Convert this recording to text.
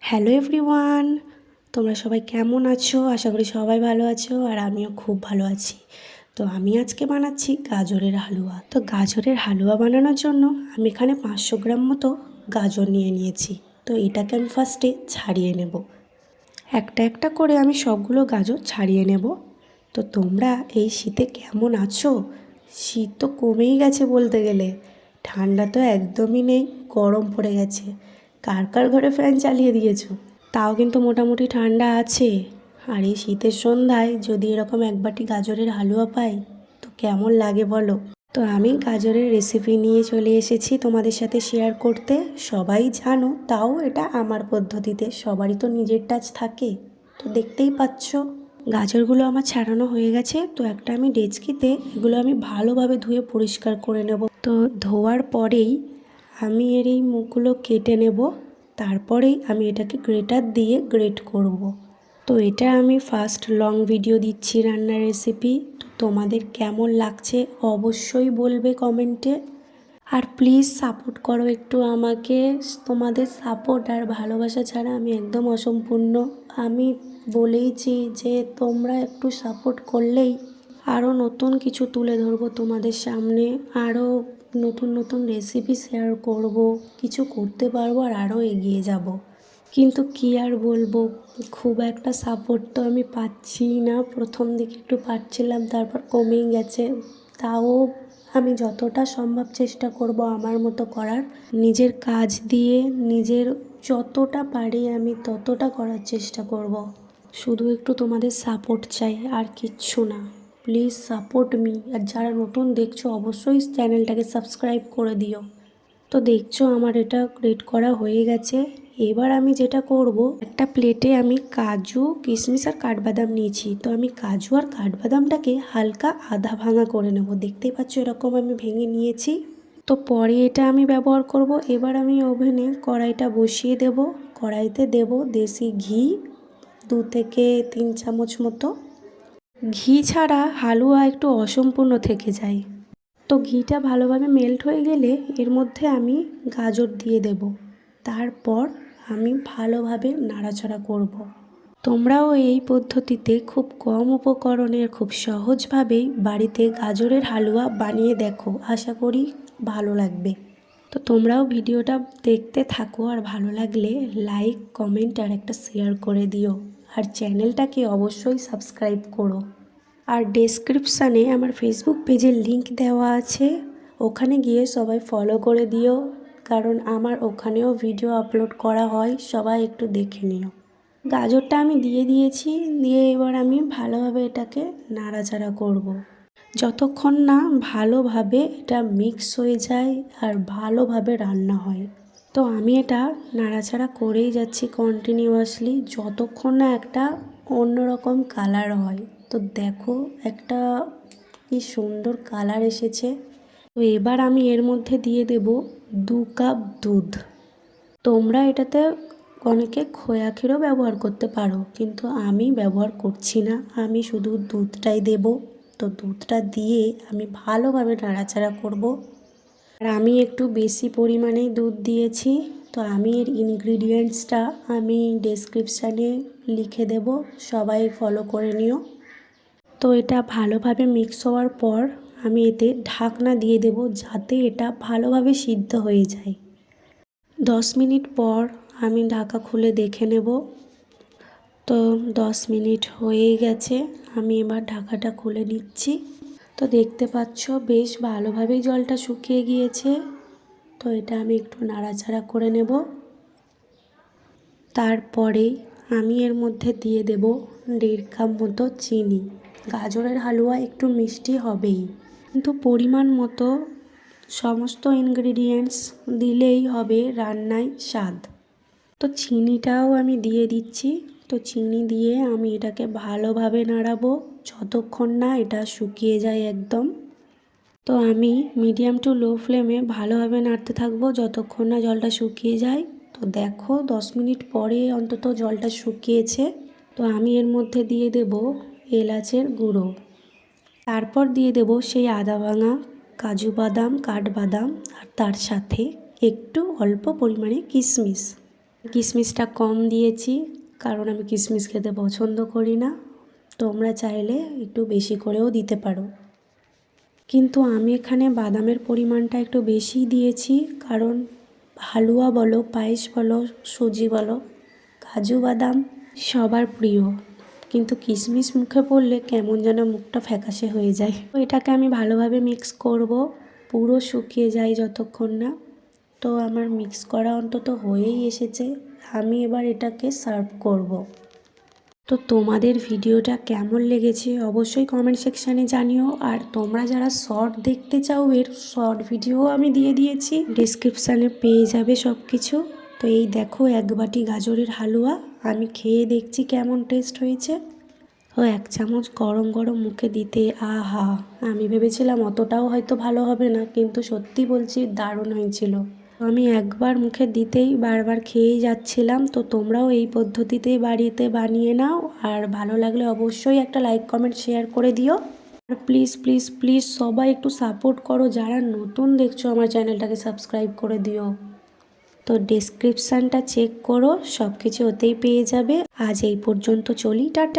Hello everyone, তোমরা সবাই কেমন আছো? আশা করি সবাই ভালো আছো আর আমিও খুব ভালো আছি। তো আমি আজকে বানাচ্ছি গাজরের হালুয়া। তো গাজরের হালুয়া বানানোর জন্য আমি এখানে 500 গ্রাম মতো গাজর নিয়ে নিয়েছি। তো এটাকে আমি ফার্স্টে ছাড়িয়ে নেব। একটা একটা করে আমি সবগুলো গাজর ছাড়িয়ে নেব। তো তোমরা এই শীতে কেমন আছো? শীত তো কমেই গেছে বলতে গেলে, ঠান্ডা তো একদমই নেই, গরম পড়ে গেছে। কার কার ঘরে ফ্যান চালিয়ে দিয়েছো? তাও কিন্তু মোটামুটি ঠান্ডা আছে। আর এই শীতের সন্ধ্যায় যদি এরকম এক বাটি গাজরের হালুয়া পাই তো কেমন লাগে বলো? তো আমি গাজরের রেসিপি নিয়ে চলে এসেছি তোমাদের সাথে শেয়ার করতে। সবাই জানো, তাও এটা আমার পদ্ধতিতে, সবারই তো নিজের টাচ থাকে। তো দেখতেই পাচ্ছ গাজরগুলো আমার ছাড়ানো হয়ে গেছে। তো একটা আমি ডেচকিতে এগুলো আমি ভালোভাবে ধুয়ে পরিষ্কার করে নেব। তো ধোয়ার পরেই আমি এর এই মুখগুলো কেটে নেব। তারপরেই আমি এটাকে গ্রেটার দিয়ে গ্রেট করব। তো এটা আমি ফার্স্ট লং ভিডিও দিচ্ছি রান্নার রেসিপি। তো তোমাদের কেমন লাগছে অবশ্যই বলবে কমেন্টে। আর প্লিজ সাপোর্ট করো একটু আমাকে। তোমাদের সাপোর্ট আর ভালোবাসা ছাড়া আমি একদম অসম্পূর্ণ। আমি বলেইছি যে তোমরা একটু সাপোর্ট করলেই আরও নতুন কিছু তুলে ধরবো তোমাদের সামনে, আরও নতুন নতুন রেসিপি শেয়ার করব, কিছু করতে পারবো আর আরও এগিয়ে যাব। কিন্তু কী আর বলবো, খুব একটা সাপোর্ট তো আমি পাচ্ছি না। প্রথম দিকে একটু পাচ্ছিলাম, তারপর কমেই গেছে। তাও আমি যতটা সম্ভব চেষ্টা করব আমার মতো করার, নিজের কাজ দিয়ে নিজের যতটা পারি আমি ততটা করার চেষ্টা করব। শুধু একটু তোমাদের সাপোর্ট চাই, আর কিচ্ছু না। Please support me. আর যারা নতুন দেখছো অবশ্যই চ্যানেলটাকে সাবস্ক্রাইব করে দিও। তো দেখছো আমার এটা গ্রেট করা হয়ে গেছে। এবার আমি যেটা করব, একটা প্লেটে আমি কাজু, কিশমিশ আর কাঠবাদাম নিয়েছি। তো আমি কাজু আর কাঠবাদামটাকে হালকা আধা ভাঙা করে নেব। দেখতেই পাচ্ছ এরকম আমি ভেঙে নিয়েছি। তো পরে এটা আমি ব্যবহার করব। এবার আমি ওভেনে কড়াইটা বসিয়ে দেব। কড়াইতে দেব দেশি ঘি 2 থেকে 3 চামচ মতো। ঘি ছাড়া হালুয়া একটু অসম্পূর্ণ থেকে যায়। তো ঘিটা ভালোভাবে মেল্ট হয়ে গেলে এর মধ্যে আমি গাজর দিয়ে দেব। তারপর আমি ভালোভাবে নাড়াচাড়া করব। তোমরাও এই পদ্ধতিতে খুব কম উপকরণে খুব সহজভাবেই বাড়িতে গাজরের হালুয়া বানিয়ে দেখো, আশা করি ভালো লাগবে। তো তোমরাও ভিডিওটা দেখতে থাকো, আর ভালো লাগলে লাইক, কমেন্ট আর একটা শেয়ার করে দিও। আর চ্যানেলটাকে অবশ্যই সাবস্ক্রাইব করো। আর ডেসক্রিপশানে আমার ফেসবুক পেজের লিংক দেওয়া আছে, ওখানে গিয়ে সবাই ফলো করে দিও, কারণ আমার ওখানেও ভিডিও আপলোড করা হয়, সবাই একটু দেখে নিও। গাজরটা আমি দিয়ে দিয়েছি, দিয়ে এবার আমি ভালোভাবে এটাকে নাড়াচাড়া করব। যতক্ষণ না ভালোভাবে এটা মিক্স হয়ে যায় আর ভালোভাবে রান্না হয়। তো আমি এটা নাড়াচাড়া করেই যাচ্ছি কন্টিনিউয়াসলি, যতক্ষণ না একটা অন্যরকম কালার হয়। তো দেখো একটা কি সুন্দর কালার এসেছে। তো এবার আমি এর মধ্যে দিয়ে দেব 2 কাপ দুধ। তোমরা এটাতে অনেকে খোয়া ক্ষীরও ব্যবহার করতে পারো, কিন্তু আমি ব্যবহার করছি না, আমি শুধু দুধটাই দেব। তো দুধটা দিয়ে আমি ভালোভাবে নাড়াচাড়া করব। আর আমি একটু বেশি পরিমাণেই দুধ দিয়েছি। তো আমি এর ইনগ্রিডিয়েন্টসটা আমি ডেসক্রিপশানে লিখে দেব, সবাই ফলো করে নিও। তো এটা ভালোভাবে মিক্স হওয়ার পর আমি এতে ঢাকনা দিয়ে দেব, যাতে এটা ভালোভাবে সিদ্ধ হয়ে যায়। 10 মিনিট পর আমি ঢাকা খুলে দেখে নেব। তো 10 মিনিট হয়েই গেছে, আমি এবার ঢাকাটা খুলে নিচ্ছি। তো দেখতে পাচ্ছ বেশ ভালোভাবেই জলটা শুকিয়ে গিয়েছে। তো এটা আমি একটু নাড়াচাড়া করে নেব। তারপরে আমি এর মধ্যে দিয়ে দেব 1.5 কাপ মতো চিনি। গাজরের হালুয়া একটু মিষ্টি হবেই, কিন্তু পরিমাণ মতো সমস্ত ইনগ্রিডিয়েন্টস দিলেই হবে রান্নায় স্বাদ। তো চিনিটাও আমি দিয়ে দিচ্ছি। তো চিনি দিয়ে আমি এটাকে ভালোভাবে নাড়াবো যতক্ষণ না এটা শুকিয়ে যায় একদম। তো আমি মিডিয়াম টু লো ফ্লেমে ভালোভাবে নাড়তে থাকবো যতক্ষণ না জলটা শুকিয়ে যায়। তো দেখো 10 মিনিট পরে অন্তত জলটা শুকিয়েছে। তো আমি এর মধ্যে দিয়ে দেব এলাচের গুঁড়ো। তারপর দিয়ে দেব সেই আদা ভাঙা কাজু বাদাম, কাঠবাদাম, আর তার সাথে একটু অল্প পরিমাণে কিশমিশ। কিশমিশটা কম দিয়েছি, কারণ আমি কিশমিশ খেতে পছন্দ করি না। তোমরা চাইলে একটু বেশি করেও দিতে পারো, কিন্তু আমি এখানে বাদামের পরিমাণটা একটু বেশি দিয়েছি, কারণ হালুয়া বলো, পায়েস বলো, সুজি বলো, কাজু বাদাম সবার প্রিয়, কিন্তু কিশমিশ মুখে পড়লে কেমন যেন মুখটা ফ্যাকাশে হয়ে যায়। তো এটাকে আমি ভালোভাবে মিক্স করব, পুরো শুকিয়ে যায় যতক্ষণ না। তো আমার মিক্স করা অন্তত হয়েই এসেছে, আমি এবার এটাকে সার্ভ করব। তো তোমাদের ভিডিওটা কেমন লেগেছে অবশ্যই কমেন্ট সেকশানে জানিও। আর তোমরা যারা শর্ট দেখতে চাও, এর শর্ট ভিডিও আমি দিয়ে দিয়েছি, ডেসক্রিপশানে পেয়ে যাবে সব কিছু। তো এই দেখো 1 বাটি গাজরের হালুয়া, আমি খেয়ে দেখছি কেমন টেস্ট হয়েছে। ও 1 চামচ গরম গরম মুখে দিতে আহা, আমি ভেবেছিলাম অতটাও হয়তো ভালো হবে না, কিন্তু সত্যি বলছি দারুণ হয়েছিল। আমি একবার মুখে দিতেই বারবার খেয়েই যাচ্ছিলাম। তো তোমরাও এই পদ্ধতিতেই বাড়িতে বানিয়ে নাও, আর ভালো লাগলে অবশ্যই একটা লাইক কমেন্ট শেয়ার করে দিও। আর প্লিজ প্লিজ প্লিজ সবাই একটু সাপোর্ট করো, যারা নতুন দেখছো আমার চ্যানেলটাকে সাবস্ক্রাইব করে দিও। তো ডেসক্রিপশানটা চেক করো, সব কিছু ওতেই পেয়ে যাবে। আজ এই পর্যন্ত, চলি, টাটা।